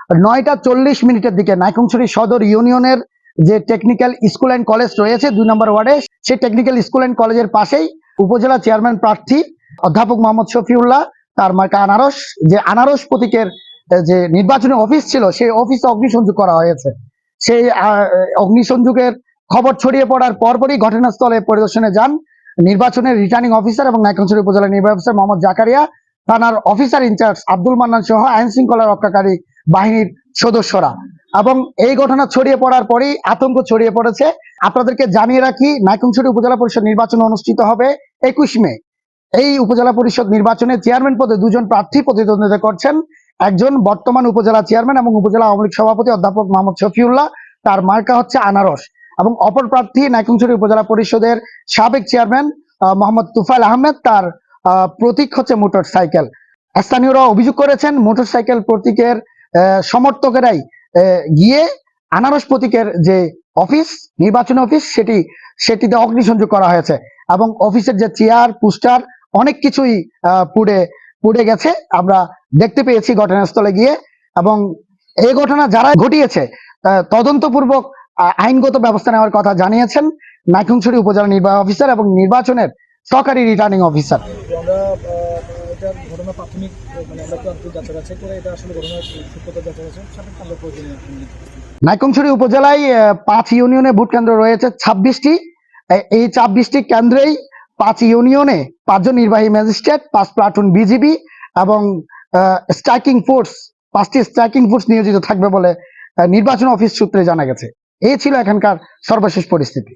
9টা 40 মিনিটের দিকে নাইক্ষ্যংছড়ি সদর ইউনিয়নের যে টেকনিক্যাল স্কুল অ্যান্ড কলেজ রয়েছে 2 নম্বর ওয়ার্ডে, সেই টেকনিক্যাল স্কুল অ্যান্ড কলেজের পাশেই উপজেলা চেয়ারম্যান প্রার্থী অধ্যাপক মোহাম্মদ শফিউল্লাহ, তার মার্কা আনারস, যে আনারস প্রতীকের যে নির্বাচনী অফিস ছিল সেই অফিসে অগ্নিসংযোগ করা হয়েছে। সেই অগ্নিসংযোগের খবর ছড়িয়ে পড়ার পরপরই ঘটনাস্থলে পরিদর্শনে যান নির্বাচনের রিটার্নিং অফিসার এবং নাইক্ষ্যংছড়ি উপজেলা নির্বাহী অফিসার মোহাম্মদ জাকারিয়া, থানার অফিসার ইনচার্জ আব্দুল মান্নান সহ আইন শৃঙ্খলা রক্ষাকারী বাহিনীর সদস্যরা। এবং এই ঘটনা ছড়িয়ে পড়ার পরেই আতঙ্ক ছড়িয়ে পড়েছে। আপনাদেরকে জানিয়ে রাখি, নাইক্ষ্যংছড়ি উপজেলা পরিষদ নির্বাচন অনুষ্ঠিত হবে 21 মে। এই উপজেলা পরিষদ নির্বাচনে চেয়ারম্যান পদে 2জন প্রার্থী প্রতিদ্বন্দ্বিতা করছেন। একজন বর্তমান উপজেলা চেয়ারম্যান এবং উপজেলা আওয়ামী লীগ সভাপতি অধ্যাপক মোহাম্মদ শফিউল্লাহ, তার মার্কা হচ্ছে আনারস, এবং অপর প্রার্থী নাইক্ষ্যংছড়ি উপজেলা পরিষদের সাবেক চেয়ারম্যান মোহাম্মদ তুফাইল আহমেদ, তার প্রতীক হচ্ছে মোটর সাইকেল। স্থানীয়রা অভিযোগ করেছেন মোটর সাইকেল প্রতীকের সমর্থকেরাই গিয়ে আনারস প্রতীকের যে অফিস, নির্বাচনী অফিস, সেটিতে অগ্নিসংযোগ করা হয়েছে এবং অফিসের যে চেয়ার, পোস্টার, অনেক কিছুই পুড়ে গেছে আমরা দেখতে পেয়েছি ঘটনাস্থলে গিয়ে। এবং এই ঘটনা যারা ঘটিয়েছে তদন্তপূর্বক আইনগত ব্যবস্থা নেওয়ার কথা জানিয়েছেন নাইক্ষ্যংছড়ি উপজেলা নির্বাহী অফিসার এবং নির্বাচনের সহকারী রিটার্নিং অফিসার। নাইক্ষ্যংছড়ি উপজেলায় 5 ইউনিয়নে ভোট কেন্দ্র রয়েছে 26টি। এই 26টি কেন্দ্রেই 5 ইউনিয়নে 5 জন নির্বাহী ম্যাজিস্ট্রেট, 5 প্লাটুন বিজিবি এবং স্ট্রাইকিং ফোর্স, 5টি স্ট্রাইকিং ফোর্স নিয়োজিত থাকবে বলে নির্বাচন অফিস সূত্রে জানা গেছে। এই ছিল এখানকার সর্বশেষ পরিস্থিতি।